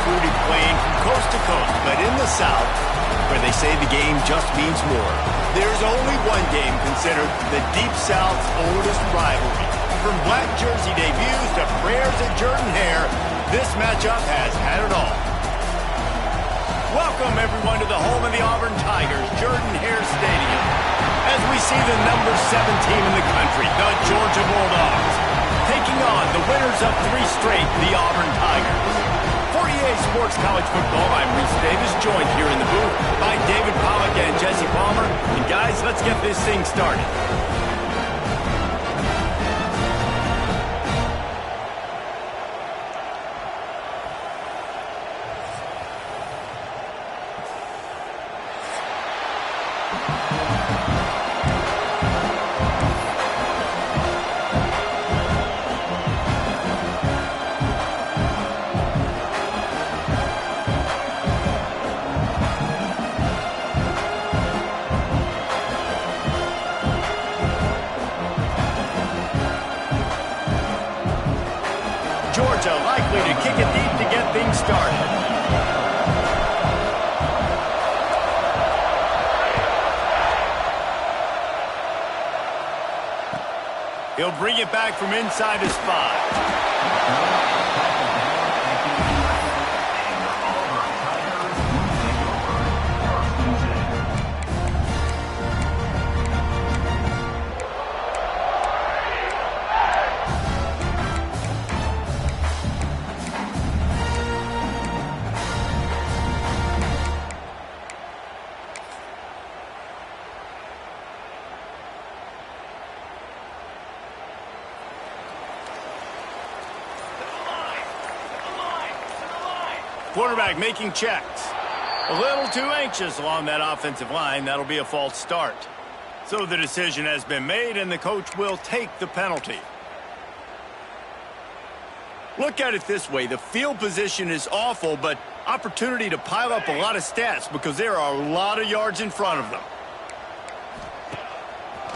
undisputed plain from coast to coast, but in the South, where they say the game just means more, there's only one game considered the Deep South's oldest rivalry. From black jersey debuts to prayers at Jordan-Hare, this matchup has had it all. Welcome, everyone, to the home of the Auburn Tigers, Jordan-Hare Stadium, as we see the number 7 team in the country, the Georgia Bulldogs, taking on the winners of 3 straight, the Auburn Tigers. For EA Sports College Football, I'm Reese Davis, joined here in the booth by David Pollack and Jesse Palmer. And guys, let's get this thing started. Georgia likely to kick it deep to get things started. He'll bring it back from inside his 5. Quarterback making checks. A little too anxious along that offensive line. That'll be a false start. So the decision has been made, and the coach will take the penalty. Look at it this way. The field position is awful, but opportunity to pile up a lot of stats because there are a lot of yards in front of them.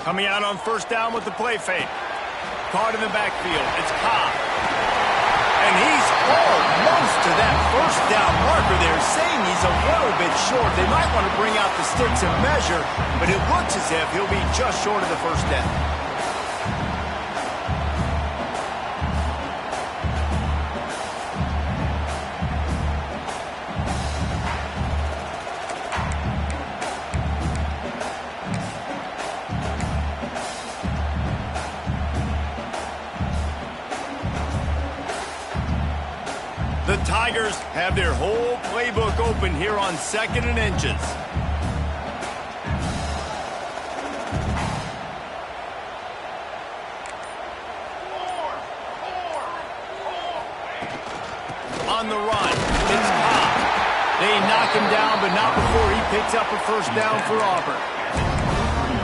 Coming out on first down with the play fake. Caught in the backfield. It's Cobb. And he's almost to that first down marker there, saying he's a little bit short. They might want to bring out the sticks and measure, but it looks as if he'll be just short of the first down. The Tigers have their whole playbook open here on 2nd and inches. On the run, it's Cobb. They knock him down, but not before he picks up a first down for Auburn.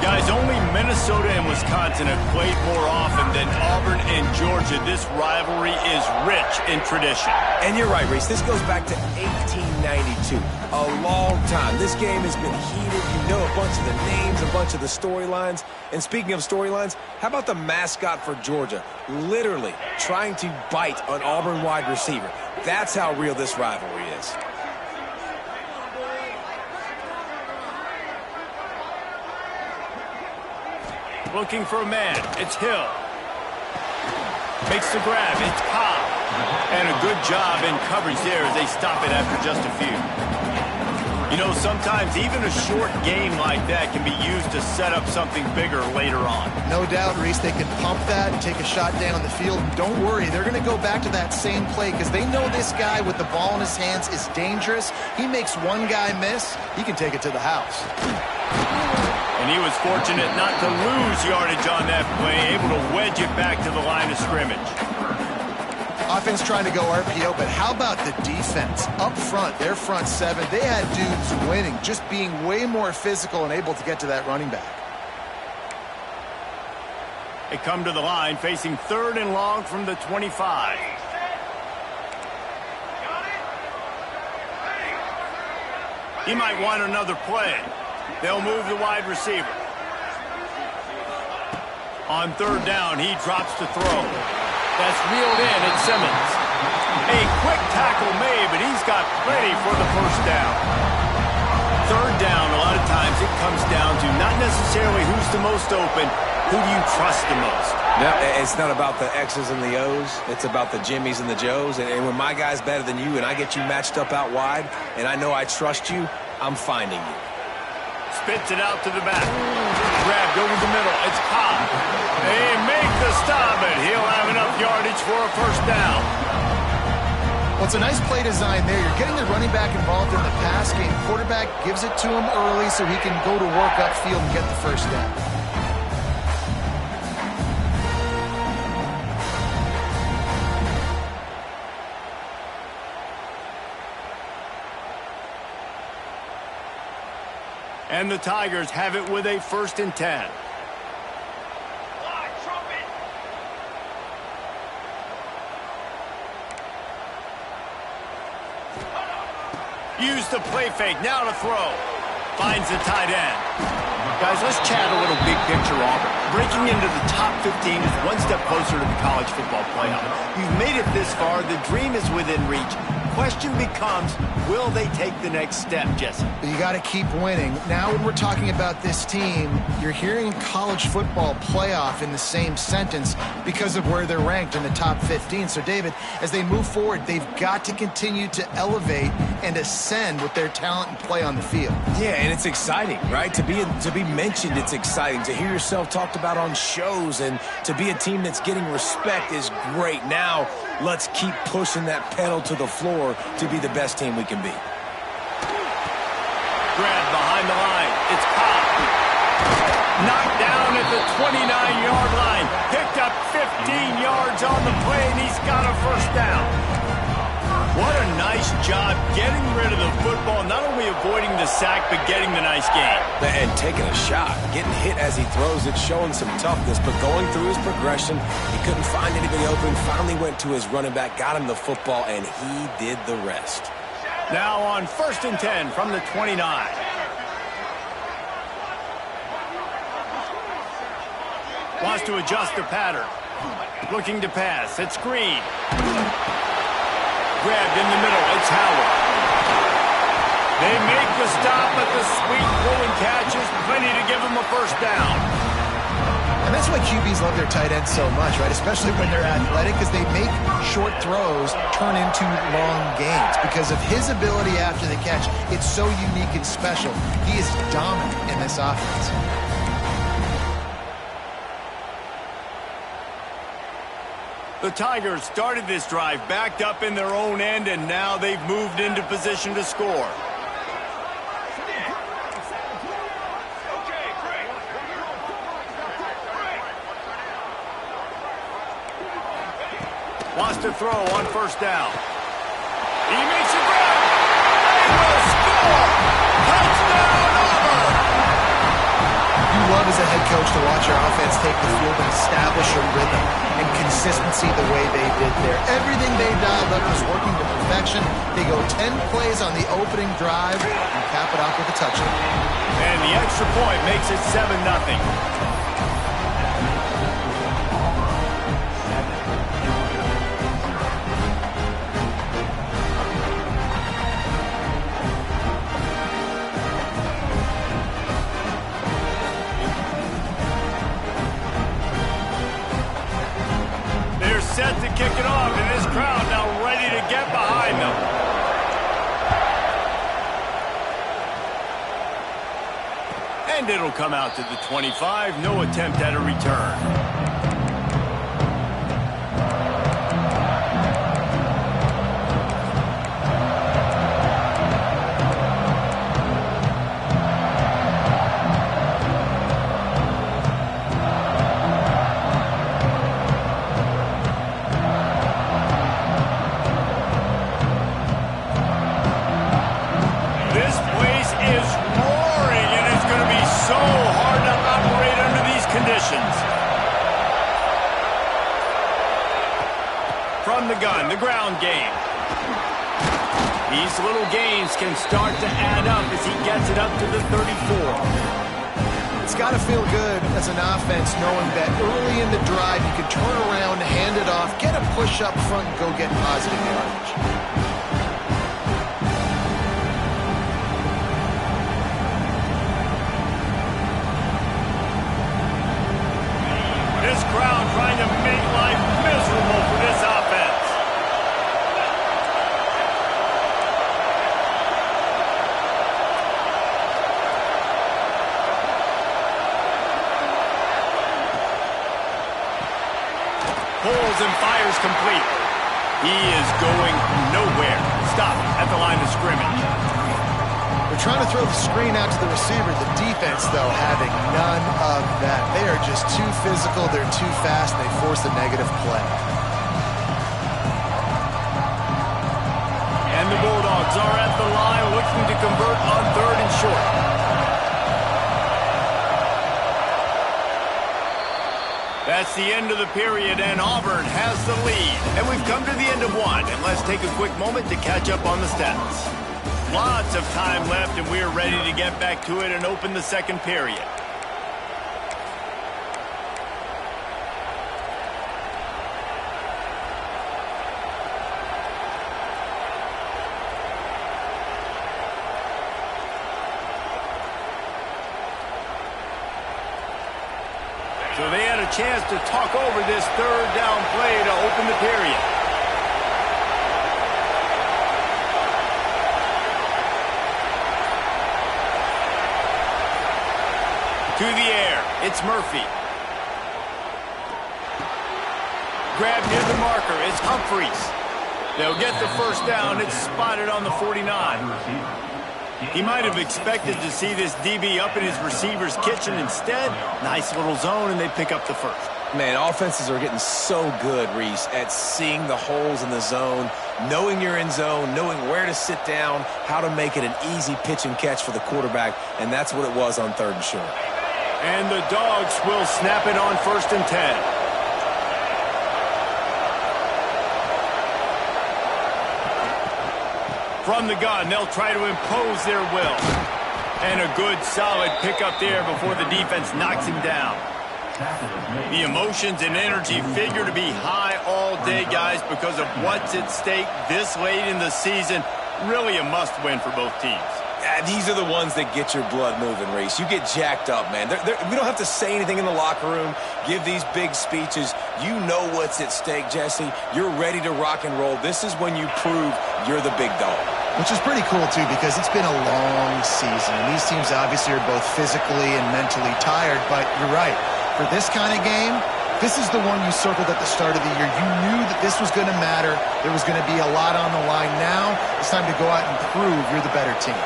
Guys, only Minnesota and Wisconsin have played more often than Auburn and Georgia. This rivalry is rich in tradition. And you're right, Reese. This goes back to 1892. A long time. This game has been heated. You know a bunch of the names, a bunch of the storylines. And speaking of storylines, how about the mascot for Georgia? Literally trying to bite an Auburn wide receiver. That's how real this rivalry is. Looking for a man. It's Hill. Makes the grab. It's Cobb. And a good job in coverage there as they stop it after just a few. You know, sometimes even a short game like that can be used to set up something bigger later on. No doubt, Reese, they can pump that and take a shot down the field. Don't worry, they're going to go back to that same play because they know this guy with the ball in his hands is dangerous. He makes one guy miss, he can take it to the house. And he was fortunate not to lose yardage on that play, able to wedge it back to the line of scrimmage. Offense trying to go RPO, but how about the defense? Up front, their front 7, they had dudes winning, just being way more physical and able to get to that running back. They come to the line, facing 3rd and long from the 25. He might want another play. They'll move the wide receiver. On 3rd down, he drops to throw. That's reeled in at Simmons. A quick tackle made, but he's got plenty for the first down. Third down, a lot of times it comes down to not necessarily who's the most open, who do you trust the most? No, it's not about the X's and the O's. It's about the Jimmys and the Joes. And when my guy's better than you and I get you matched up out wide and I know I trust you, I'm finding you. Spits it out to the back. Grabbed over the middle. It's Cobb. They make the stop, and he'll have enough yardage for a first down. Well, it's a nice play design there. You're getting the running back involved in the pass game. Quarterback gives it to him early so he can go to work upfield and get the first down. And the Tigers have it with a 1st and 10. Use the play fake. Now to throw. Finds the tight end. Guys, let's chat a little big picture Auburn. Breaking into the top 15 is one step closer to the college football playoff. You've made it this far. The dream is within reach. Question becomes, will they take the next step, Jesse? You got to keep winning. Now when we're talking about this team, you're hearing college football playoff in the same sentence because of where they're ranked in the top 15. So, David, as they move forward, they've got to continue to elevate and ascend with their talent and play on the field. Yeah, and it's exciting, right? To be mentioned, it's exciting. To hear yourself talked about on shows and to be a team that's getting respect is great. Now, let's keep pushing that pedal to the floor to be the best team we can be. Grabbed behind the line. It's Cobb. Knocked down at the 29-yard line. Picked up 15 yards on the play, and he's got a first down. What a nice job getting rid of the football, not only avoiding the sack, but getting the nice gain. And taking a shot, getting hit as he throws it, showing some toughness, but going through his progression, he couldn't find anybody open, finally went to his running back, got him the football, and he did the rest. Now on 1st and 10 from the 29. Wants to adjust the pattern. Looking to pass. It's Green. Grabbed in the middle. It's Howard. They make the stop, but the sweet pulling catch is plenty to give them a first down. And that's why QBs love their tight ends so much, right? Especially when they're athletic, because they make short throws turn into long gains. Because of his ability after the catch, it's so unique and special. He is dominant in this offense. The Tigers started this drive backed up in their own end, and now they've moved into position to score. Wants to throw on first down. He makes a grab. They will score. Touchdown, Auburn. You love as a head coach to watch your offense take the field and establish a rhythm and consistency the way they did there. Everything they dialed up was working to perfection. They go 10 plays on the opening drive and cap it off with a touchdown. And the extra point makes it 7-0. Set to kick it off, and this crowd now ready to get behind them. And it'll come out to the 25. No attempt at a return. From the gun, the ground game. These little gains can start to add up as he gets it up to the 34. It's got to feel good as an offense knowing that early in the drive you can turn around, hand it off, get a push up front, and go get positive yardage. This crowd trying to make life miserable for this offense. Pulls and fires complete. He is going nowhere. Stop at the line of scrimmage. They're trying to throw the screen out to the receiver. The defense, though, having none of that. They are just too physical. They're too fast, and they force a negative play. And the Bulldogs are at the line looking to convert on 3rd and short. That's the end of the period, and Auburn has the lead. And we've come to the end of one, and let's take a quick moment to catch up on the stats. Lots of time left, and we're ready to get back to it and open the second period. So they had a chance to talk over this 3rd down play to open the period. To the air, it's Murphy. Grabbed near the marker, it's Humphreys. They'll get the first down, it's spotted on the 49. He might have expected to see this DB up in his receiver's kitchen. Instead, nice little zone, and they pick up the first. Man, offenses are getting so good, Reese, at seeing the holes in the zone, knowing you're in zone, knowing where to sit down, how to make it an easy pitch and catch for the quarterback, and that's what it was on 3rd and short. And the Dogs will snap it on 1st and 10. From the gun, they'll try to impose their will. And a good, solid pickup there before the defense knocks him down. The emotions and energy figure to be high all day, guys, because of what's at stake this late in the season. Really a must-win for both teams. These are the ones that get your blood moving, Reese. You get jacked up, man. We don't have to say anything in the locker room, give these big speeches. You know what's at stake, Jesse. You're ready to rock and roll. This is when you prove you're the big dog. Which is pretty cool, too, because it's been a long season. And these teams obviously are both physically and mentally tired, but you're right. For this kind of game, this is the one you circled at the start of the year. You knew that this was going to matter. There was going to be a lot on the line. Now it's time to go out and prove you're the better team.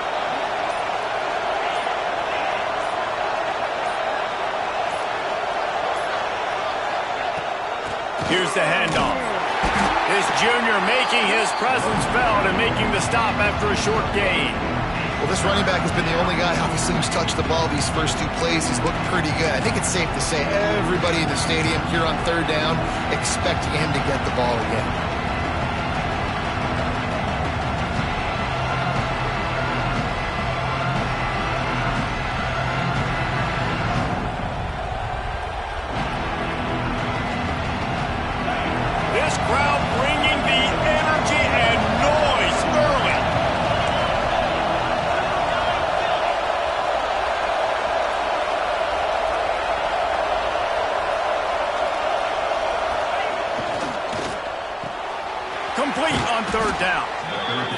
Here's the handoff. This junior making his presence felt and making the stop after a short gain. Well, this running back has been the only guy obviously who's touched the ball these first 2 plays. He's looked pretty good. I think it's safe to say everybody in the stadium here on 3rd down expecting him to get the ball again. Complete on 3rd down.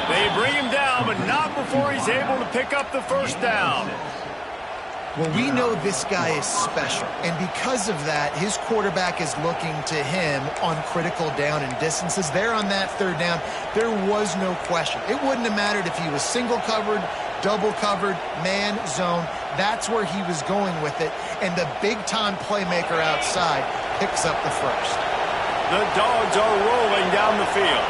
They bring him down, but not before he's able to pick up the first down. Well, we know this guy is special, and because of that, his quarterback is looking to him on critical down and distances. There on that 3rd down, there was no question. It wouldn't have mattered if he was single covered, double covered, man, zone. That's where he was going with it, and the big-time playmaker outside picks up the first. The Dogs are rolling down the field.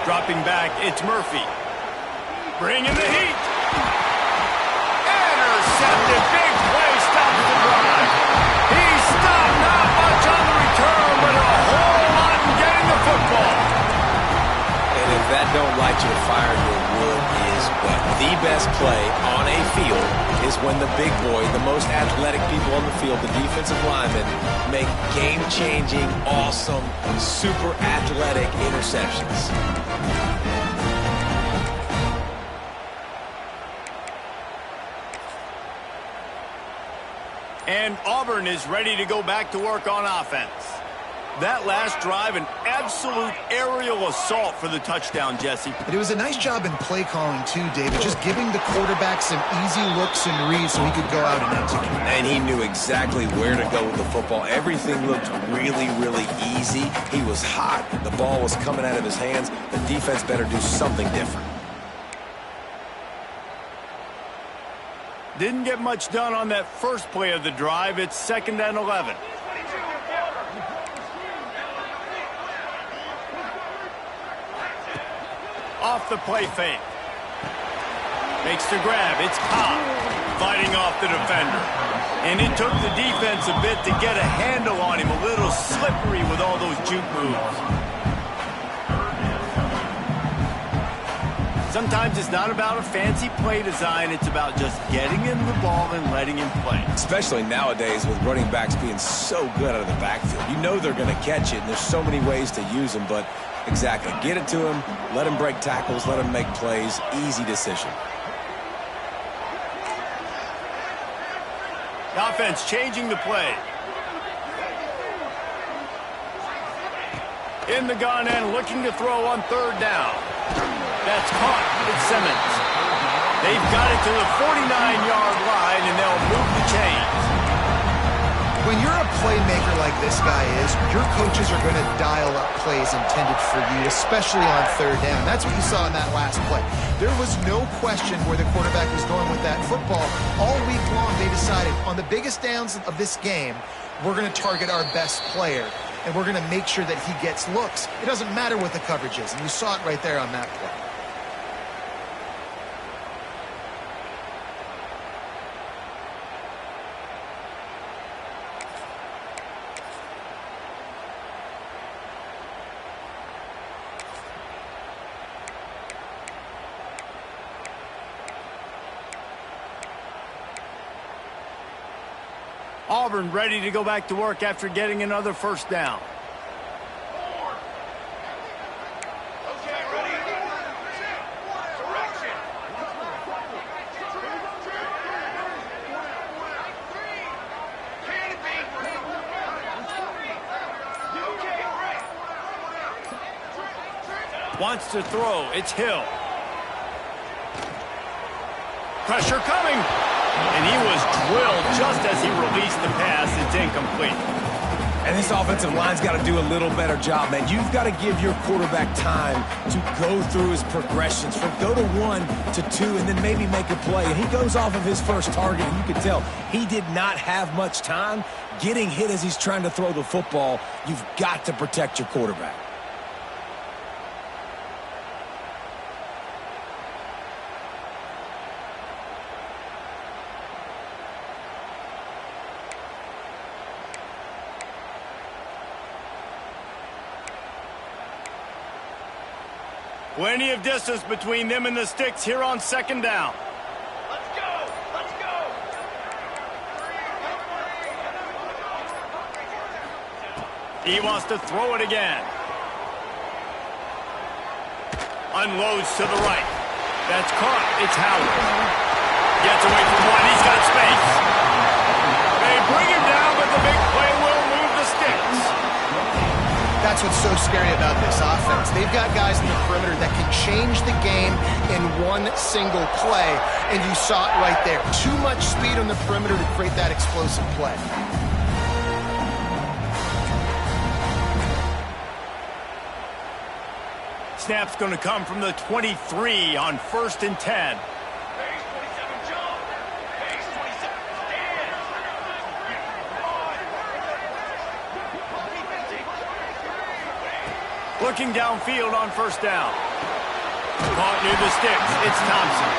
Dropping back, it's Murphy. Bringing the heat. Intercepted. Big play stops the drive. He's stopped now. don't light your fire, your wood is wet. The best play on a field is when the big boy, the most athletic people on the field, the defensive linemen, make game-changing, awesome, super athletic interceptions. And Auburn is ready to go back to work on offense. That last drive, an absolute aerial assault for the touchdown, Jesse. But it was a nice job in play calling, too, David. Just giving the quarterback some easy looks and reads so he could go out and execute. And he knew exactly where to go with the football. Everything looked really, really easy. He was hot. The ball was coming out of his hands. The defense better do something different. Didn't get much done on that first play of the drive. It's 2nd and 11. Off the play fake. Makes the grab. It's Cobb fighting off the defender. And it took the defense a bit to get a handle on him. A little slippery with all those juke moves. Sometimes it's not about a fancy play design. It's about just getting him the ball and letting him play. Especially nowadays with running backs being so good out of the backfield. You know they're going to catch it, and there's so many ways to use them. But exactly, get it to him, let him break tackles, let him make plays. Easy decision. The offense changing the play. In the gun and looking to throw on 3rd down. That's caught. It's Simmons. They've got it to the 49-yard line, and they'll move the chains. When you're a playmaker like this guy is, your coaches are going to dial up plays intended for you, especially on 3rd down. That's what you saw in that last play. There was no question where the quarterback was going with that football. All week long, they decided on the biggest downs of this game, we're going to target our best player, and we're going to make sure that he gets looks. It doesn't matter what the coverage is, and you saw it right there on that play. Auburn ready to go back to work after getting another 1st down. Wants to throw. It's Hill. Pressure coming. And he was drilled just as he released the pass. It's incomplete. And this offensive line's got to do a little better job, man. You've got to give your quarterback time to go through his progressions from go to 1 to 2 and then maybe make a play. And he goes off of his first target, and you can tell he did not have much time getting hit as he's trying to throw the football. You've got to protect your quarterback. Plenty of distance between them and the sticks here on 2nd down. Let's go! Let's go! He wants to throw it again. Unloads to the right. That's caught. It's Howard. Gets away from one. He's got space. They bring him down, but the big play will move the sticks. That's what's so scary about this offense. They've got guys in the perimeter that can change the game in one single play, and you saw it right there. Too much speed on the perimeter to create that explosive play. Snap's going to come from the 23 on 1st and 10. Base 27, jump! Base 27, stand! Looking downfield on 1st down. Caught near the sticks. It's Thompson.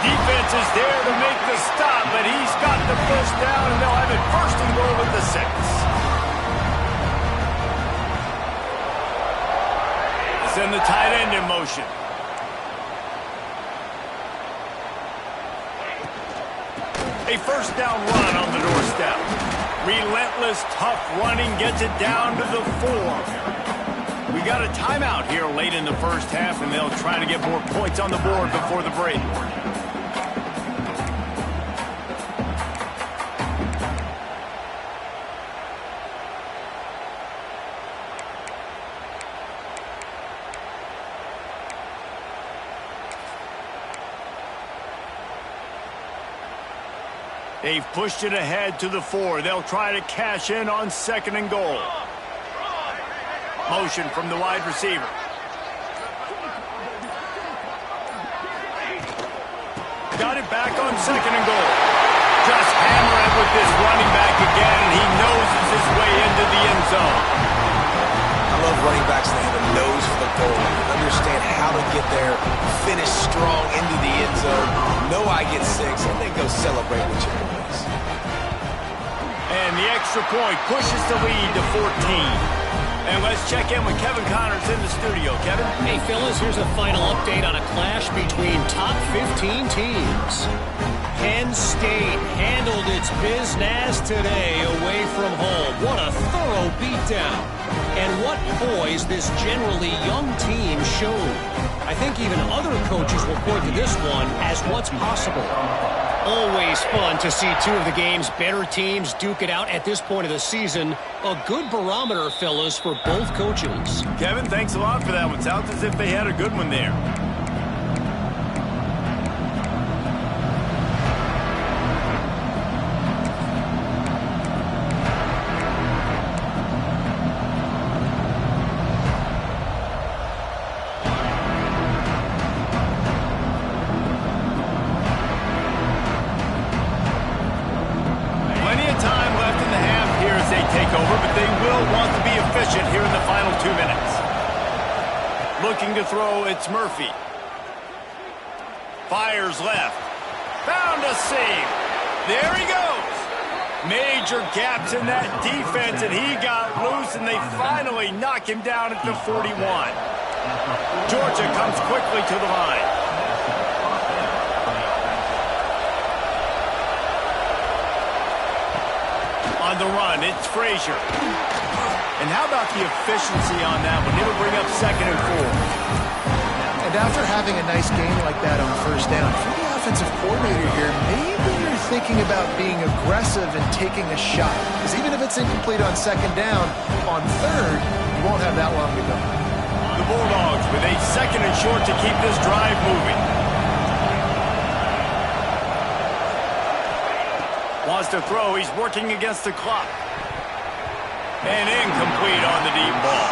Defense is there to make the stop, but he's got the 1st down, and they'll have it 1st and goal at the 6. send the tight end in motion. A first down run on the doorstep. Relentless, tough running gets it down to the 4. We got a timeout here late in the first half, and they'll try to get more points on the board before the break. They've pushed it ahead to the 4. They'll try to cash in on 2nd and goal. Motion from the wide receiver. Got it back on 2nd and goal. Just hammer it with this running back again, and he noses his way into the end zone. I love running backs that have a nose for the goal. Understand how to get there, finish strong into the end zone. Know I get 6, and then go celebrate with your boys. And the extra point pushes the lead to 14. And let's check in with Kevin Connors in the studio. Kevin? Hey, fellas, here's a final update on a clash between top 15 teams. Penn State handled its business today away from home. What a thorough beatdown. And what poise this generally young team showed. I think even other coaches will point to this one as what's possible. Always fun to see two of the game's better teams duke it out at this point of the season. A good barometer, fellas, for both coaches. Kevin, thanks a lot for that one. Sounds as if they had a good one there. Here in the final 2 minutes. Looking to throw, it's Murphy. Fires left. Found a seam. There he goes. Major gaps in that defense, and he got loose, and they finally knock him down at the 41. Georgia comes quickly to the line. On the run, it's Frazier. And how about the efficiency on that one? It'll bring up 2nd and 4. And after having a nice game like that on first down, for the offensive coordinator here, maybe you're thinking about being aggressive and taking a shot. Because even if it's incomplete on 2nd down, on 3rd, you won't have that long to go. The Bulldogs with a 2nd and short to keep this drive moving. Wants to throw. He's working against the clock. And incomplete on the deep ball.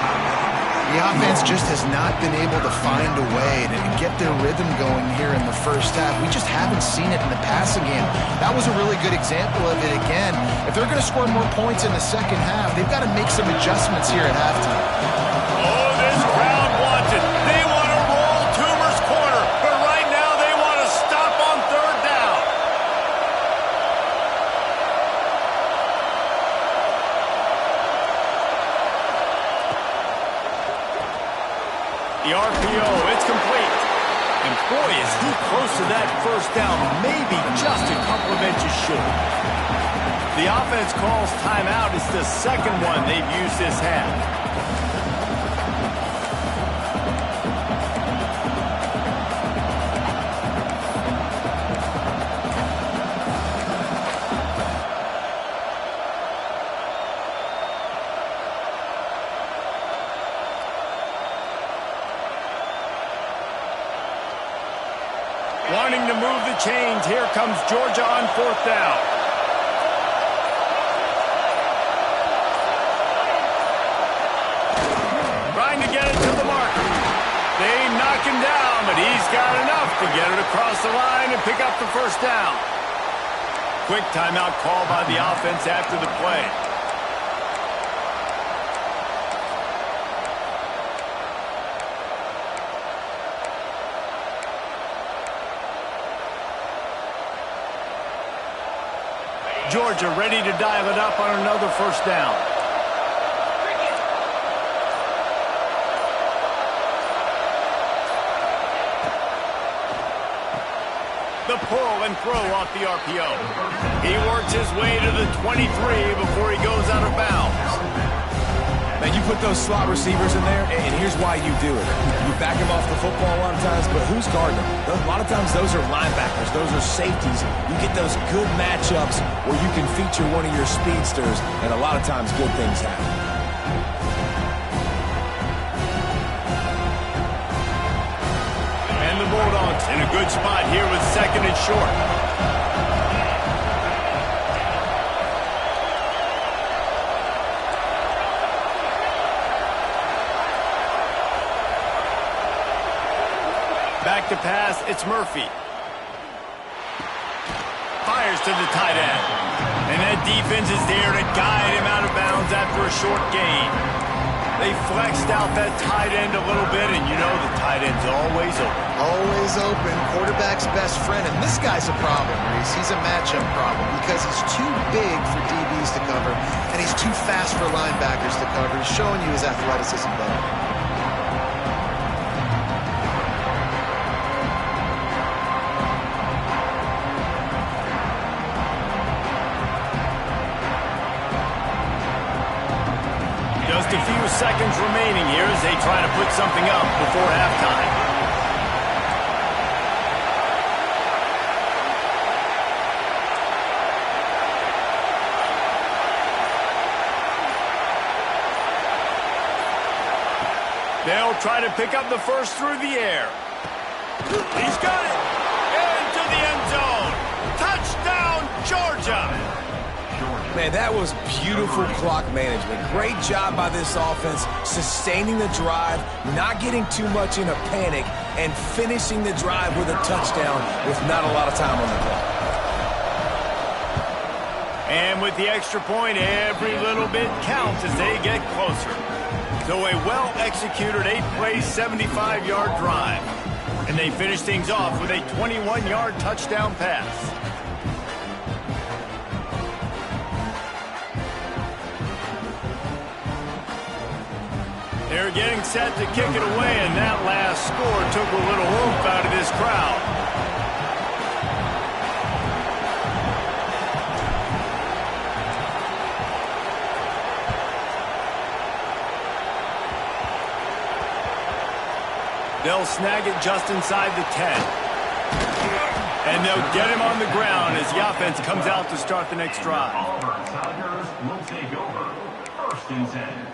The offense just has not been able to find a way to get their rhythm going here in the first half. We just haven't seen it in the passing game. That was a really good example of it again. If they're going to score more points in the second half, they've got to make some adjustments here at halftime. Oh, this crowd wants it. They want to roll Toomer's corner, but right now they want to stop on 3rd down. The RPO, it's complete. And boy, is he close to that first down, maybe just a couple of inches short. The offense calls timeout. It's the 2nd one they've used this half. Wanting to move the chains. Here comes Georgia on 4th down. Trying to get it to the marker. They knock him down, but he's got enough to get it across the line and pick up the first down. Quick timeout call by the offense after the play. Georgia ready to dial it up on another first down. pull and throw off the RPO. He works his way to the 23 before he goes out of bounds. Man, you put those slot receivers in there, and here's why you do it. You back them off the football a lot of times, but who's guarding them? A lot of times those are linebackers. Those are safeties. You get those good matchups where you can feature one of your speedsters, and a lot of times good things happen. And the Bulldogs in a good spot here with 2nd and short. Back to pass, it's Murphy. Fires to the tight end. And that defense is there to guide him out of bounds after a short gain. They flexed out that tight end a little bit, and you know the tight end's always open. Always open. Quarterback's best friend. And this guy's a problem, Reese. He's a matchup problem because he's too big for DBs to cover, and he's too fast for linebackers to cover. He's showing you his athleticism better. Just a few seconds remaining here as they try to put something up before halftime. They'll try to pick up the first through the air. He's got it! Into the end zone! Touchdown, Georgia! Man, that was beautiful clock management. Great job by this offense, sustaining the drive, not getting too much in a panic, and finishing the drive with a touchdown with not a lot of time on the clock. And with the extra point, every little bit counts as they get closer. So a well-executed 8-play, 75-yard drive. And they finish things off with a 21-yard touchdown pass. They're getting set to kick it away, and that last score took a little oomph out of this crowd. They'll snag it just inside the 10. And they'll get him on the ground as the offense comes out to start the next drive. Auburn Tigers will take over 1st and 10.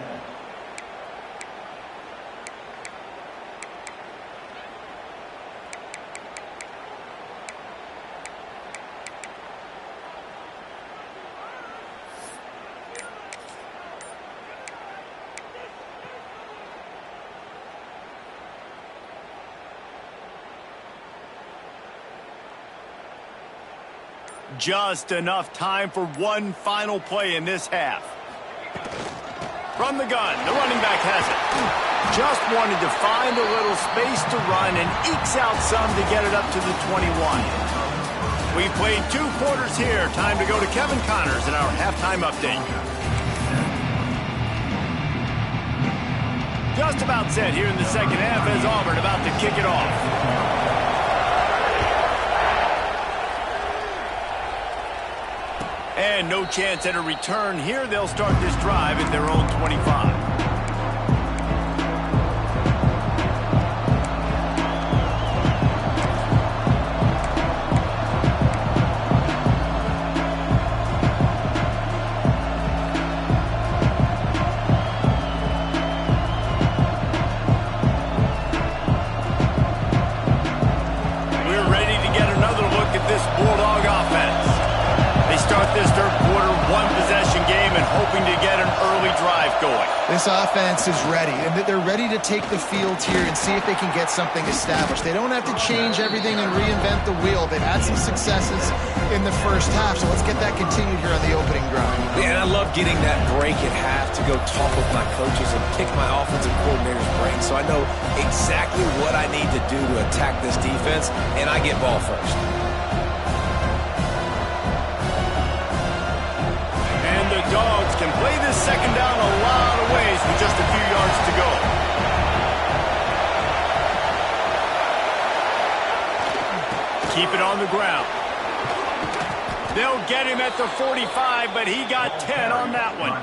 Just enough time for one final play in this half. From the gun, the running back has it. Just wanted to find a little space to run and ekes out some to get it up to the 21. We've played 2 quarters here. Time to go to Kevin Connors in our halftime update. Just about set here in the second half as Auburn about to kick it off. And no chance at a return here. They'll start this drive at their own 25. We're ready to get another look at this Bulldog offense. They start this third quarter, 1-possession game, and hoping to get an early drive going. This offense is ready, and they're ready to take the field here and see if they can get something established. They don't have to change everything and reinvent the wheel. They've had some successes in the first half, so let's get that continued here on the opening drive. Yeah, and I love getting that break at half to go talk with my coaches and pick my offensive coordinator's brain so I know exactly what I need to do to attack this defense, and I get ball first. Dogs can play this second down a lot of ways with just a few yards to go. keep it on the ground. They'll get him at the 45, but he got 10 on that one.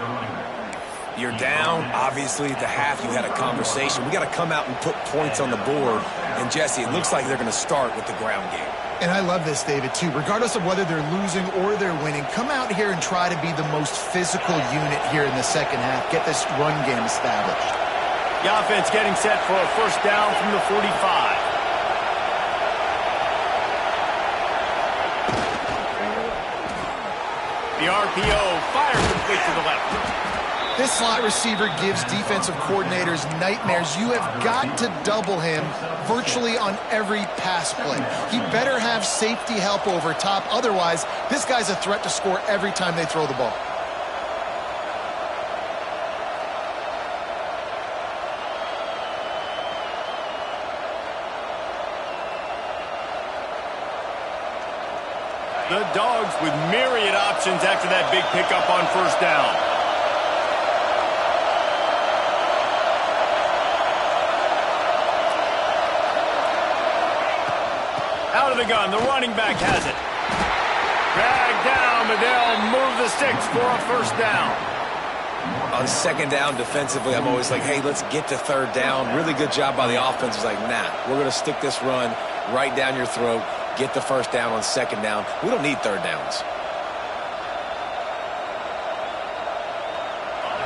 You're down. Obviously, at the half, you had a conversation. We got to come out and put points on the board. And, Jesse, it looks like they're going to start with the ground game. And I love this, David, too. Regardless of whether they're losing or they're winning, come out here and try to be the most physical unit here in the second half. Get this run game established. The offense getting set for a first down from the 45. The RPO fires complete to the left. This slot receiver gives defensive coordinators nightmares. You have got to double him virtually on every pass play. He better have safety help over top. Otherwise, this guy's a threat to score every time they throw the ball. The Dogs with myriad options after that big pickup on first down. Out of the gun, the running back has it. Dragged down, but they'll move the sticks for a first down. On second down defensively, I'm always like, hey, let's get to third down. Really good job by the offense. It's like, nah, we're going to stick this run right down your throat. Get the first down on second down. We don't need third downs.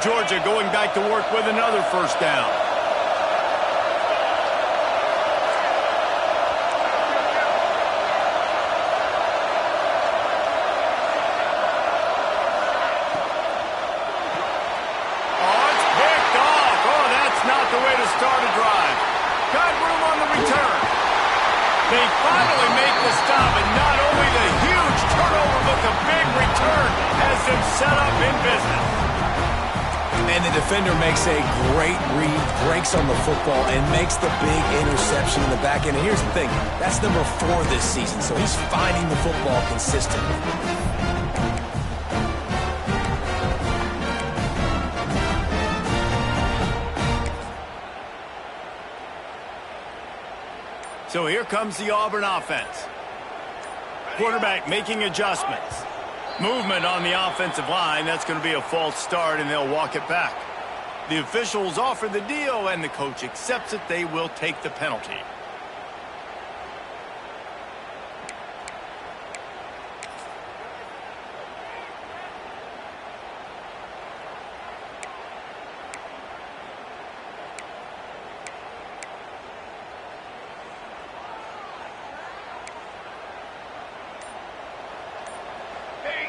Georgia going back to work with another first down. Oh, it's picked off. Oh, that's not the way to start a drive. Got room on the return. They finally make the stop, and not only the huge turnover, but the big return has them set up in business. And the defender makes a great read, breaks on the football, and makes the big interception in the back end. And here's the thing, that's number 4 this season, so he's finding the football consistently. So here comes the Auburn offense. Quarterback making adjustments. Movement on the offensive line. That's going to be a false start, and they'll walk it back. The officials offer the deal, and the coach accepts it. They will take the penalty.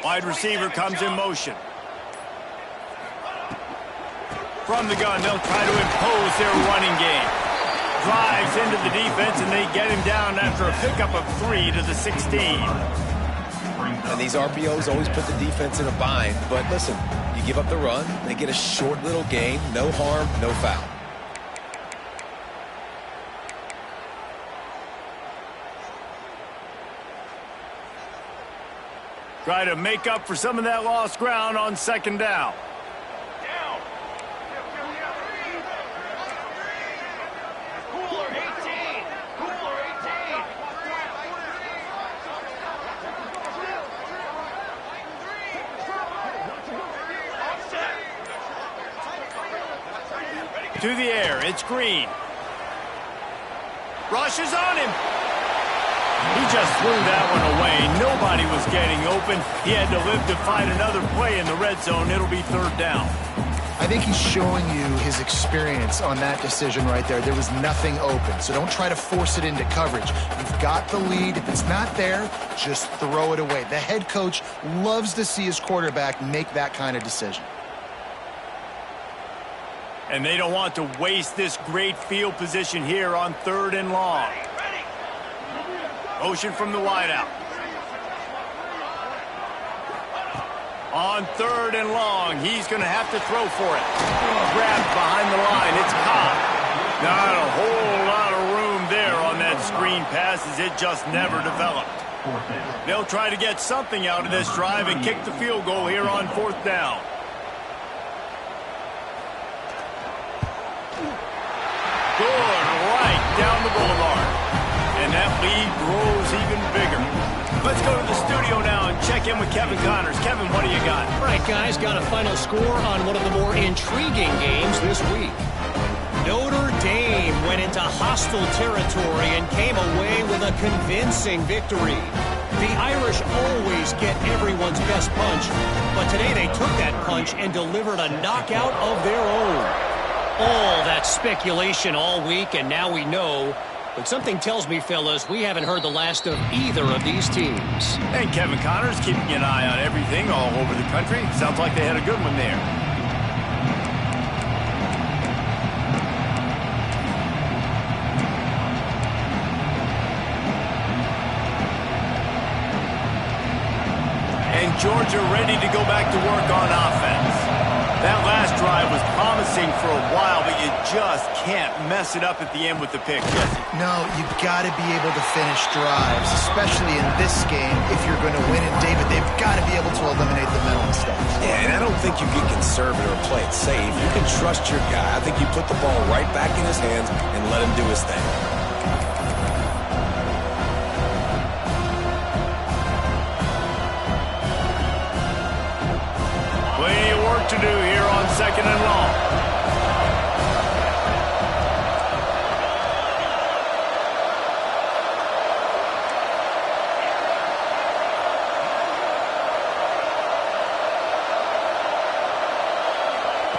Wide receiver comes in motion. From the gun, they'll try to impose their running game. Drives into the defense, and they get him down after a pickup of 3 to the 16. And these RPOs always put the defense in a bind. But listen, you give up the run, they get a short little gain, no harm, no foul. Try to make up for some of that lost ground on second down. Down. Cooler 18. Cooler 18. Offset. To the air, it's Green. Rushes on him. He just threw that one away. Nobody was getting open. He had to live to find another play in the red zone. It'll be third down. I think he's showing you his experience on that decision right there. There was nothing open, so don't try to force it into coverage. You've got the lead. If it's not there, just throw it away. The head coach loves to see his quarterback make that kind of decision. And they don't want to waste this great field position here on third and long. Motion from the wideout. On third and long, he's going to have to throw for it. Grabbed behind the line, it's Cobb. Not a whole lot of room there on that screen pass as it just never developed. They'll try to get something out of this drive and kick the field goal here on fourth down. Good right down the boulevard. And and that lead grows even bigger. Let's go to the studio now and check in with Kevin Connors. Kevin, what do you got? All right, guys, got a final score on one of the more intriguing games this week. Notre Dame went into hostile territory and came away with a convincing victory. The Irish always get everyone's best punch, but today they took that punch and delivered a knockout of their own. All that speculation all week, and now we know. But something tells me, fellas, we haven't heard the last of either of these teams. And Kevin Connors keeping an eye on everything all over the country. Sounds like they had a good one there. And Georgia ready to go back to work on offense. That last drive was promising for a while, but you just can't mess it up at the end with the pick, Jesse. No, you've got to be able to finish drives, especially in this game. If you're going to win it, David, they've got to be able to eliminate the mental mistakes. Yeah, and I don't think you get conservative or play it safe. You can trust your guy. I think you put the ball right back in his hands and let him do his thing. Plenty of work to do here on 2nd and long.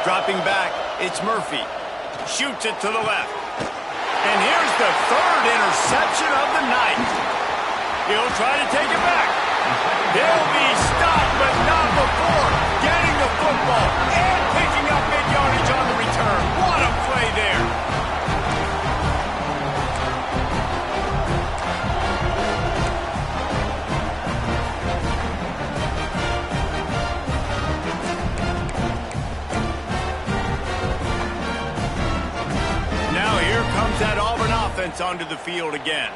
Dropping back, it's Murphy. Shoots it to the left. And here's the third interception of the night. He'll try to take it back. He'll be stopped, but not before getting the football and picking up mid-yardage on the return. What a play there. Now here comes that Auburn offense onto the field again.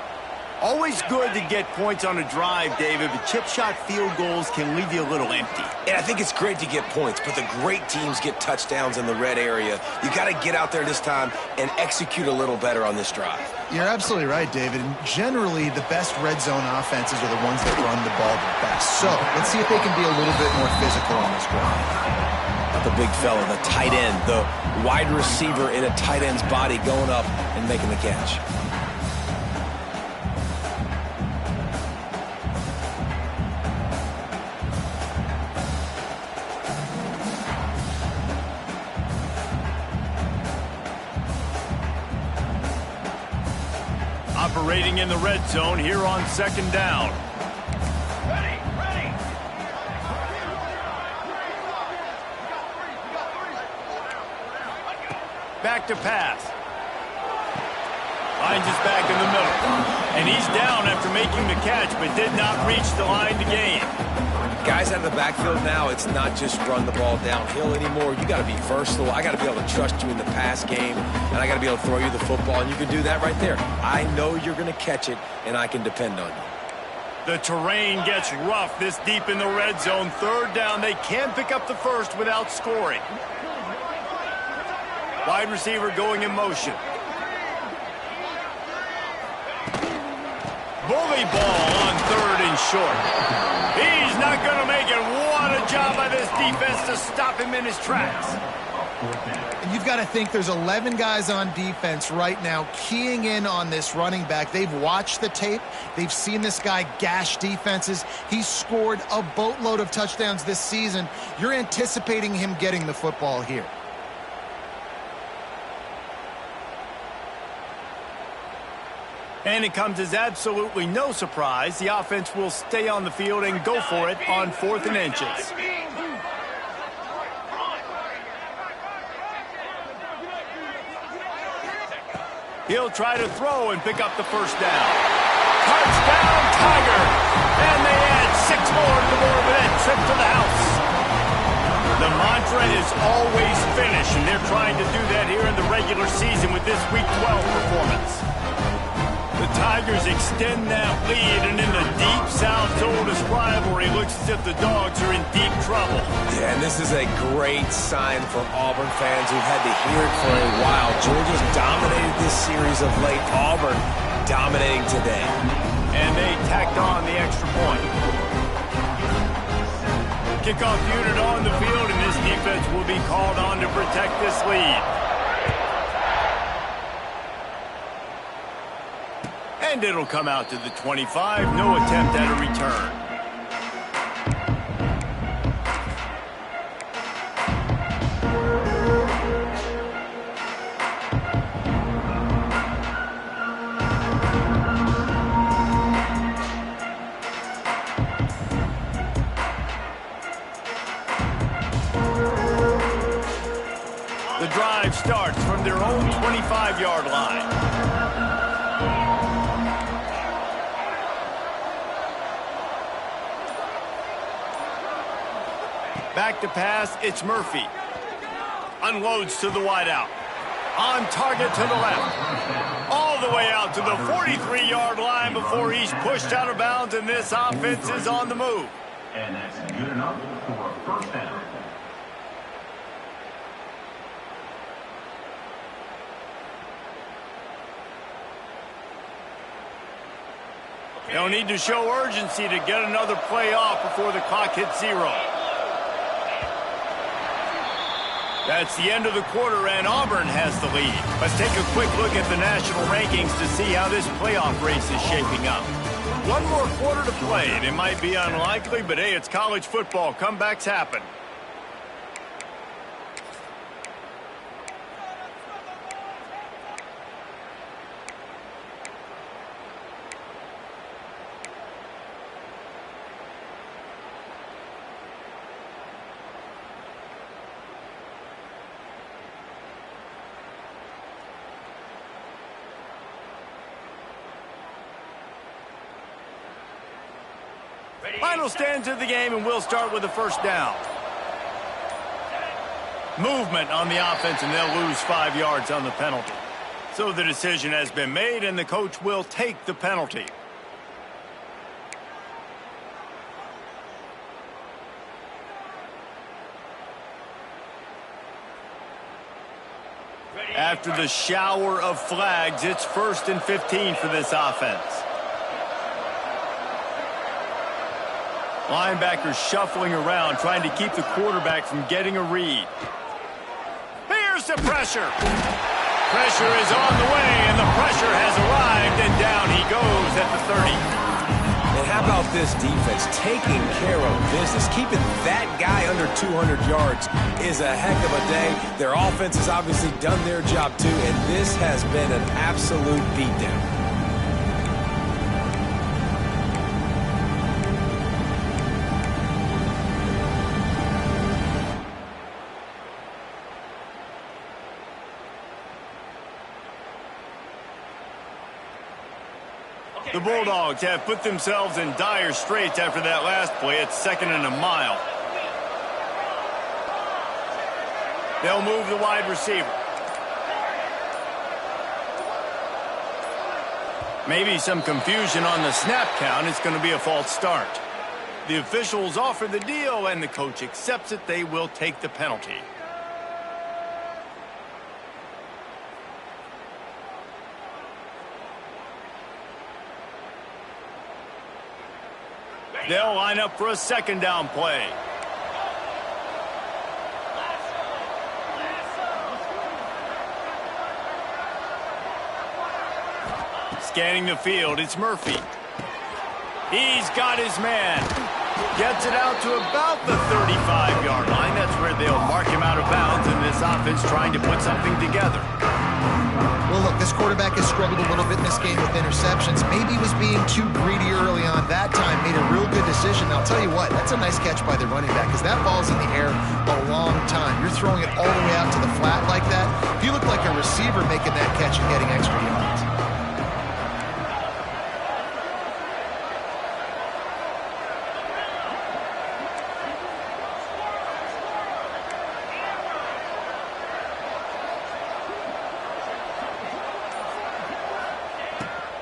Always good to get points on a drive, David, but chip shot field goals can leave you a little empty. And I think it's great to get points, but the great teams get touchdowns in the red area. You got to get out there this time and execute a little better on this drive. You're absolutely right, David. And generally, the best red zone offenses are the ones that run the ball the best. So let's see if they can be a little bit more physical on this drive. The big fella, the tight end, the wide receiver in a tight end's body going up and making the catch. Operating in the red zone here on 2nd down. Ready, ready. Back to pass. Finds his back in the middle. And he's down after making the catch, but did not reach the line to gain. Guys out of the backfield now, it's not just run the ball downhill anymore. You got to be versatile. I got to be able to trust you in the pass game, and I got to be able to throw you the football, and you can do that right there. I know you're going to catch it, and I can depend on you. The terrain gets rough this deep in the red zone. 3rd down, they can't pick up the first without scoring. Wide receiver going in motion. Bully ball on 3rd and short. He's not going to make it. What a job by this defense to stop him in his tracks. And you've got to think there's 11 guys on defense right now keying in on this running back. They've watched the tape. They've seen this guy gash defenses. He's scored a boatload of touchdowns this season. You're anticipating him getting the football here. And it comes as absolutely no surprise. The offense will stay on the field and go for it on 4th and inches. He'll try to throw and pick up the first down. Touchdown, Tigers! And they add 6 more to the board with that trip to the house. The mantra is always finish, and they're trying to do that here in the regular season with this Week 12 performance. The Tigers extend that lead, and in the deep South's oldest rivalry, looks as if the Dogs are in deep trouble. Yeah, and this is a great sign for Auburn fans who've had to hear it for a while. Georgia's dominated this series of late. Auburn dominating today. And they tacked on the extra point. Kickoff unit on the field, and this defense will be called on to protect this lead. And it'll come out to the 25. No attempt at a return. The drive starts from their own 25-yard line. Back to pass, it's Murphy. Unloads to the wideout. On target to the left. All the way out to the 43-yard line before he's pushed out of bounds, and this offense is on the move. And that's good enough for a first down. They'll need to show urgency to get another play off before the clock hits 0. That's the end of the quarter, and Auburn has the lead. Let's take a quick look at the national rankings to see how this playoff race is shaping up. One more quarter to play, and it might be unlikely, but hey, it's college football. Comebacks happen. Final stands of the game, and we'll start with the first down. Movement on the offense, and they'll lose 5 yards on the penalty. So the decision has been made, and the coach will take the penalty. After the shower of flags, it's 1st and 15 for this offense. Linebackers shuffling around, trying to keep the quarterback from getting a read. Here's the pressure. Pressure is on the way, and the pressure has arrived, and down he goes at the 30. And how about this defense taking care of business? Keeping that guy under 200 yards is a heck of a day. Their offense has obviously done their job too, and this has been an absolute beatdown. The Bulldogs have put themselves in dire straits after that last play. It's 2nd and a mile. They'll move the wide receiver. Maybe some confusion on the snap count. It's going to be a false start. The officials offer the deal, and the coach accepts it. They will take the penalty. They'll line up for a 2nd down play. Scanning the field, it's Murphy. He's got his man. Gets it out to about the 35-yard line. That's where they'll mark him out of bounds, and this offense trying to put something together. Well, look, this quarterback has struggled a little bit in this game with interceptions. Maybe he was being too greedy early on. That time made a real good decision. Now, I'll tell you what, that's a nice catch by the running back because that ball's in the air a long time. You're throwing it all the way out to the flat like that. You look like a receiver making that catch and getting extra yards.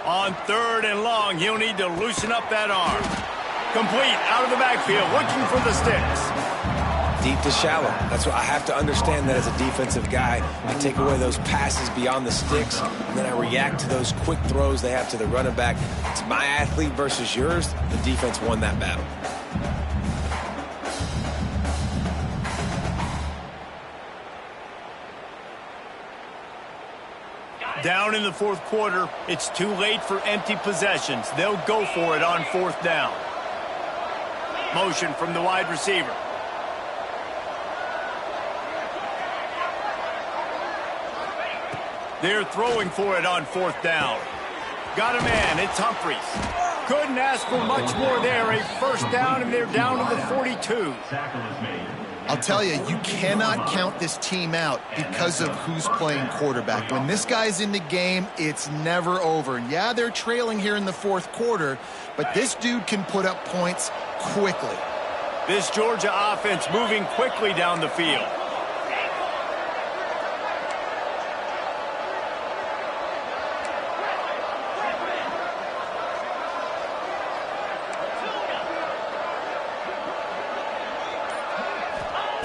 On 3rd and long, he'll need to loosen up that arm. Complete out of the backfield, looking for the sticks. deep to shallow. That's what I have to understand that as a defensive guy. I take away those passes beyond the sticks, and then I react to those quick throws they have to the running back. It's my athlete versus yours. The defense won that battle. Down in the fourth quarter, it's too late for empty possessions. They'll go for it on fourth down. Motion from the wide receiver. They're throwing for it on fourth down. Got a man, it's Humphries. Couldn't ask for much more there. A first down, and they're down to the 42. I'll tell you, you cannot count this team out because of who's playing quarterback. When this guy's in the game, it's never over. And yeah, they're trailing here in the fourth quarter, but this dude can put up points quickly. This Georgia offense moving quickly down the field.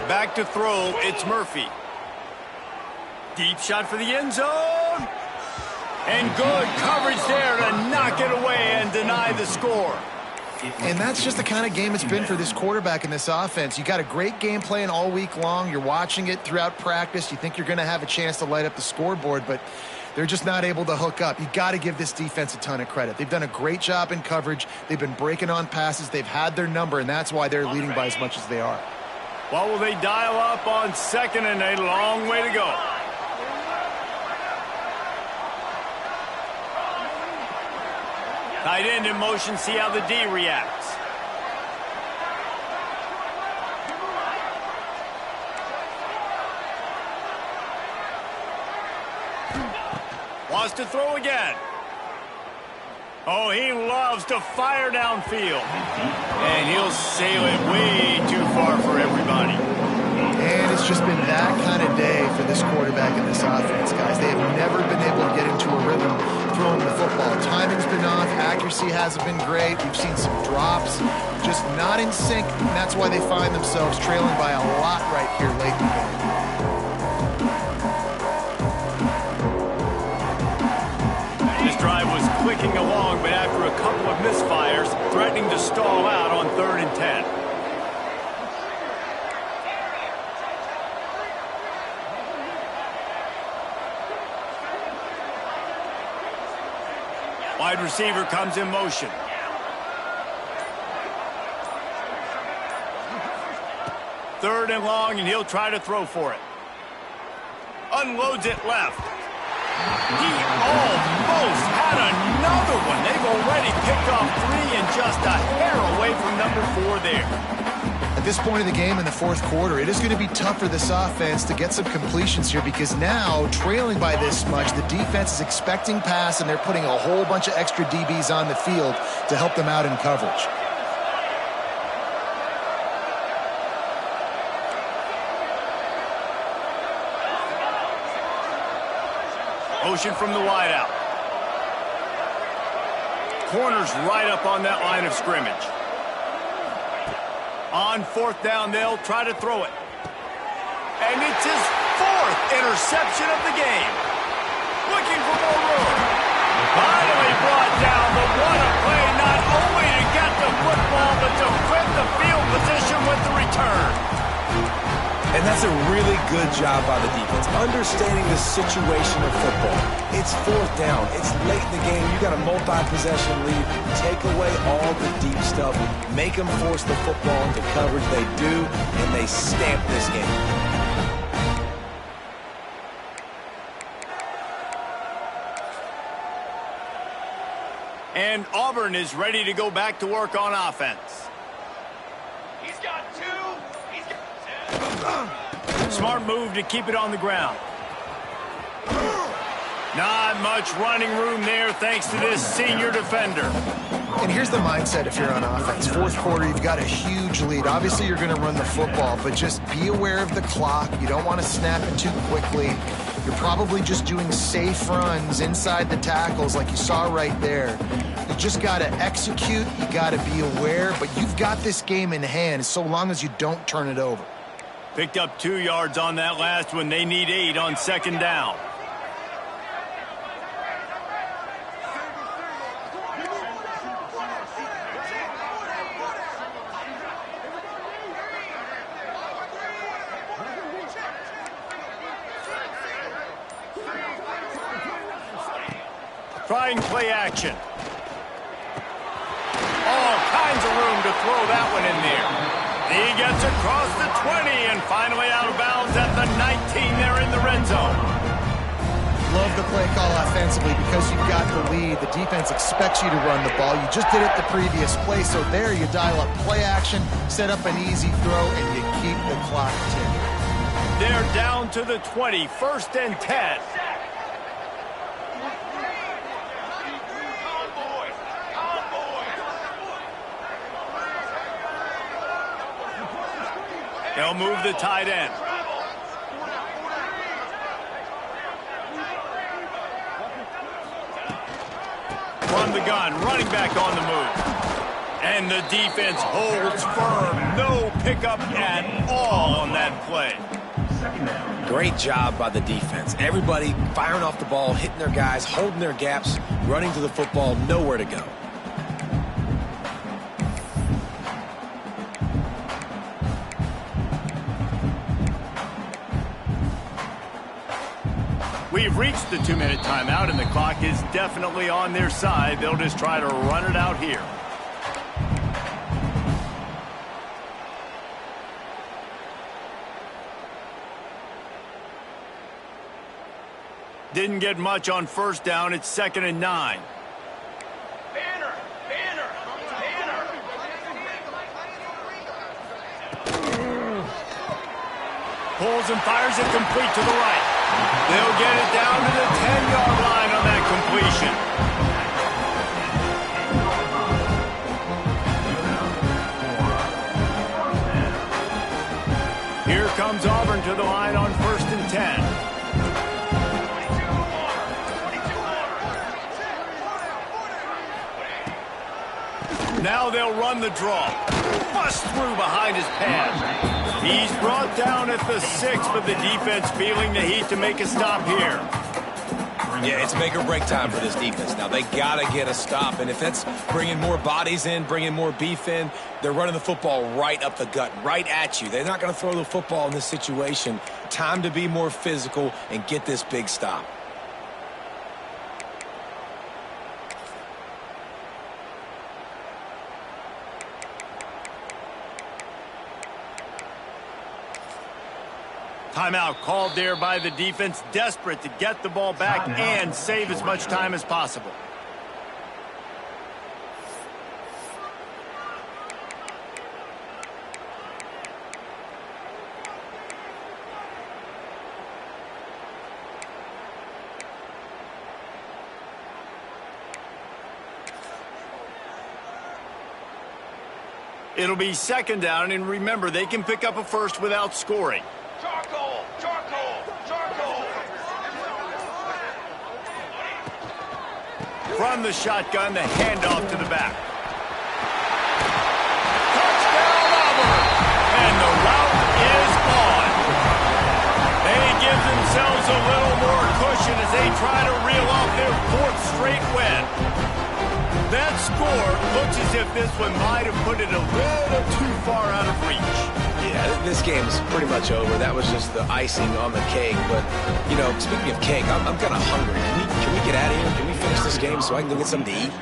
Back to throw, it's Murphy. Deep shot for the end zone. And good coverage there to knock it away and deny the score. And that's just the kind of game it's been for this quarterback in this offense. You got a great game plan all week long. You're watching it throughout practice. You think you're going to have a chance to light up the scoreboard, but they're just not able to hook up. You got to give this defense a ton of credit. They've done a great job in coverage. They've been breaking on passes. They've had their number, and that's why they're leading by as much as they are. What will they dial up on second and a long way to go? Tight end in motion, see how the D reacts. Wants to throw again. Oh, he loves to fire downfield. And he'll sail it way too far for everybody. And it's just been that kind of day for this quarterback in this offense, guys. They have never been able to get into a rhythm throwing the football. Timing's been off. Accuracy hasn't been great. We've seen some drops. Just not in sync, and that's why they find themselves trailing by a lot right here late in the game. Drive was clicking along, but after a couple of misfires, threatening to stall out on 3rd and 10. Wide receiver comes in motion. Third and long, and he'll try to throw for it. Unloads it left. He almost had another one. They've already picked off 3 and just a hair away from number 4 there. At this point of the game in the fourth quarter, it is going to be tough for this offense to get some completions here because now, trailing by this much, the defense is expecting pass and they're putting a whole bunch of extra DBs on the field to help them out in coverage. Motion from the wideout. Corners right up on that line of scrimmage. On 4th down, they'll try to throw it. And it's his 4th interception of the game. Looking for more room. Finally brought down, but what a play, not only to get the football, but to flip the field position with the return. And that's a really good job by the defense, understanding the situation of football. It's 4th down. It's late in the game. You got a multi-possession lead. Take away all the deep stuff. Make them force the football into coverage. They do, and they stamp this game. And Auburn is ready to go back to work on offense. He's got 2. He's got 2. Smart move to keep it on the ground. Not much running room there thanks to this senior defender. And here's the mindset if you're on offense. Fourth quarter, you've got a huge lead. Obviously, you're going to run the football, but just be aware of the clock. You don't want to snap it too quickly. You're probably just doing safe runs inside the tackles like you saw right there. You just got to execute. You got to be aware, but you've got this game in hand so long as you don't turn it over. Picked up 2 yards on that last one. They need 8 on second down. Trying play action. All kinds of room to throw that one in there. He gets across the 20 and finally out of bounds at the 19 there in the red zone. Love the play call offensively because you've got the lead. The defense expects you to run the ball. You just did it the previous play, so there you dial up play action, set up an easy throw, and you keep the clock ticking. They're down to the 20, 1st and 10. They'll move the tight end. From the gun, running back on the move. And the defense holds firm. No pickup at all on that play. Great job by the defense. Everybody firing off the ball, hitting their guys, holding their gaps, running to the football, nowhere to go. We've reached the 2-minute timeout, and the clock is definitely on their side. They'll just try to run it out here. Didn't get much on first down. It's 2nd and 9. Banner! Banner! Banner! Pulls and fires it complete to the right. They'll get it down to the 10-yard line on that completion. Here comes Auburn to the line on 1st and 10. Now they'll run the draw. Bust through behind his pad. He's brought down at the 6, but the defense feeling the heat to make a stop here. Yeah, it's make or break time for this defense. Now, they got to get a stop, and if that's bringing more bodies in, bringing more beef in, they're running the football right up the gut, right at you. They're not going to throw the football in this situation. Time to be more physical and get this big stop. Timeout called there by the defense, desperate to get the ball back and save as much time as possible. It'll be 2nd down, and remember, they can pick up a first without scoring. Charcoal! Charcoal! Charcoal! From the shotgun, the handoff to the back. Touchdown, Auburn! And the route is on. They give themselves a little more cushion as they try to reel off their 4th straight win. That score looks as if this one might have put it a little too far out of reach. Yeah, this game is pretty much over. That was just the icing on the cake. But, you know, speaking of cake, I'm kind of hungry. Can we get out of here? Can we finish this game so I can go get something to eat?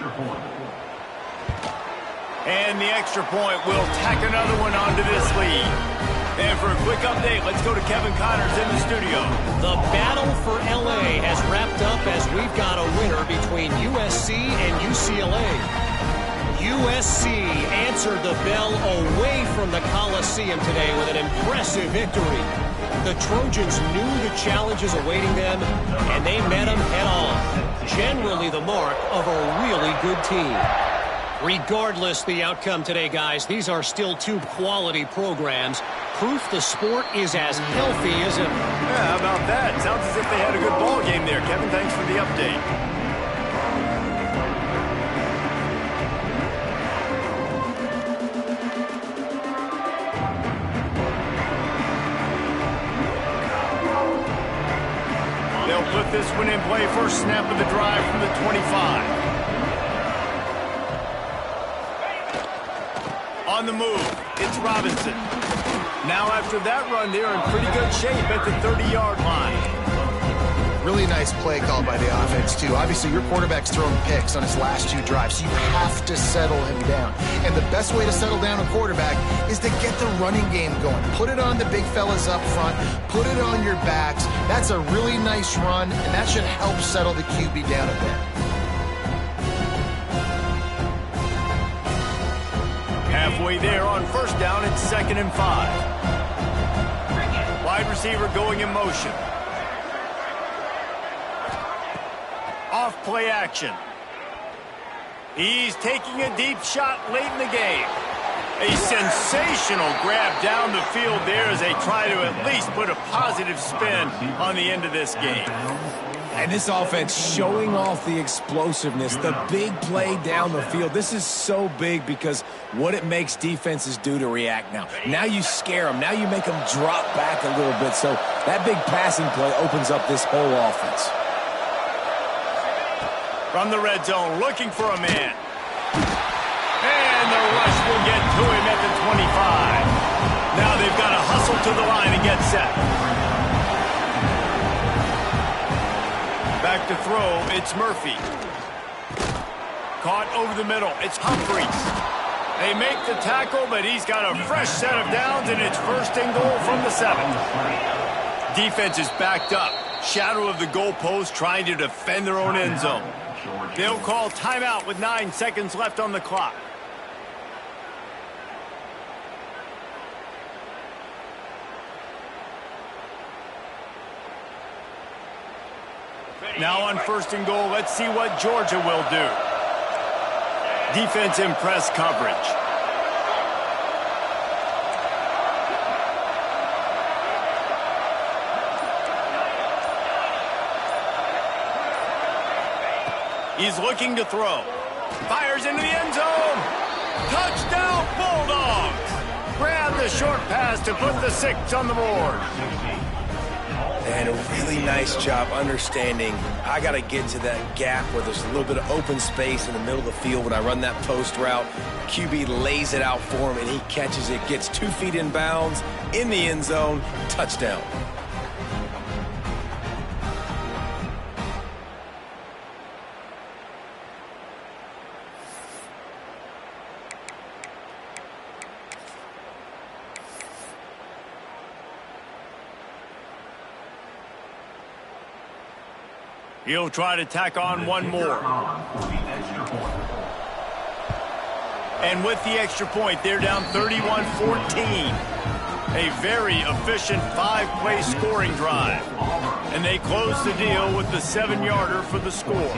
And the extra point will tack another one onto this lead. And for a quick update, let's go to Kevin Connors in the studio. The battle for L.A. has wrapped up as we've got a winner between USC and UCLA. USC answered the bell away from the Coliseum today with an impressive victory. The Trojans knew the challenges awaiting them, and they met them head-on. Generally the mark of a really good team. Regardless the outcome today, guys, these are still 2 quality programs. Proof the sport is as healthy as ever. Yeah, how about that? Sounds as if they had a good ball game there. Kevin, thanks for the update. put this one in play. First snap of the drive from the 25. On the move, it's Robinson. Now after that run, they're in pretty good shape at the 30-yard line. Really nice play called by the offense, too. Obviously, your quarterback's throwing picks on his last 2 drives, so you have to settle him down. And the best way to settle down a quarterback is to get the running game going. Put it on the big fellas up front. Put it on your backs. That's a really nice run, and that should help settle the QB down a bit. Halfway there on first down, it's 2nd and 5. Wide receiver going in motion. Off play action. He's taking a deep shot late in the game. A sensational grab down the field there as they try to at least put a positive spin on the end of this game. And this offense showing off the explosiveness, the big play down the field. This is so big because what it makes defenses do to react now. Now you scare them. Now you make them drop back a little bit. So that big passing play opens up this whole offense. From the red zone, looking for a man. And the rush will get to him at the 25. Now they've got to hustle to the line and get set. Back to throw, it's Murphy. Caught over the middle, it's Humphries. They make the tackle, but he's got a fresh set of downs, and it's 1st and goal from the 7. Defense is backed up. Shadow of the goalpost trying to defend their own end zone. They'll call timeout with 9 seconds left on the clock. Now on 1st and goal, let's see what Georgia will do. Defense in press coverage. He's looking to throw. Fires into the end zone. Touchdown, Bulldogs. Grab the short pass to put the 6 on the board. And a really nice job understanding I got to get to that gap where there's a little bit of open space in the middle of the field when I run that post route. QB lays it out for him, and he catches it, gets 2 feet in bounds, in the end zone, touchdown. He'll try to tack on one more. And with the extra point, they're down 31-14. A very efficient 5-play scoring drive. And they close the deal with the 7-yarder for the score.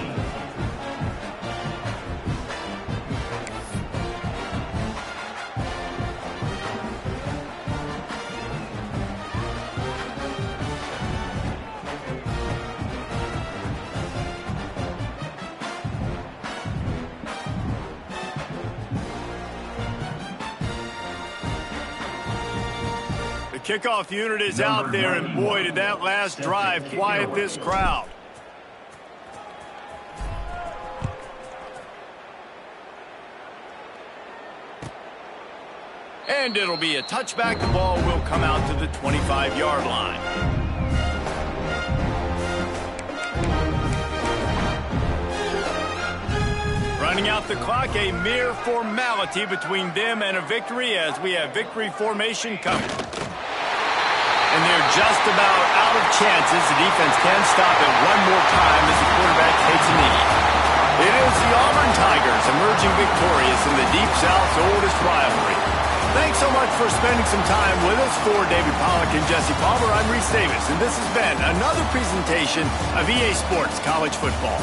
Kickoff unit is out there, and boy, did that last drive quiet this crowd. And it'll be a touchback. The ball will come out to the 25-yard line. Running out the clock, a mere formality between them and a victory as we have victory formation coming. And they're just about out of chances. The defense can stop it one more time as the quarterback takes a knee. It is the Auburn Tigers emerging victorious in the Deep South's oldest rivalry. Thanks so much for spending some time with us. For David Pollack and Jesse Palmer, I'm Reese Davis, and this has been another presentation of EA Sports College Football.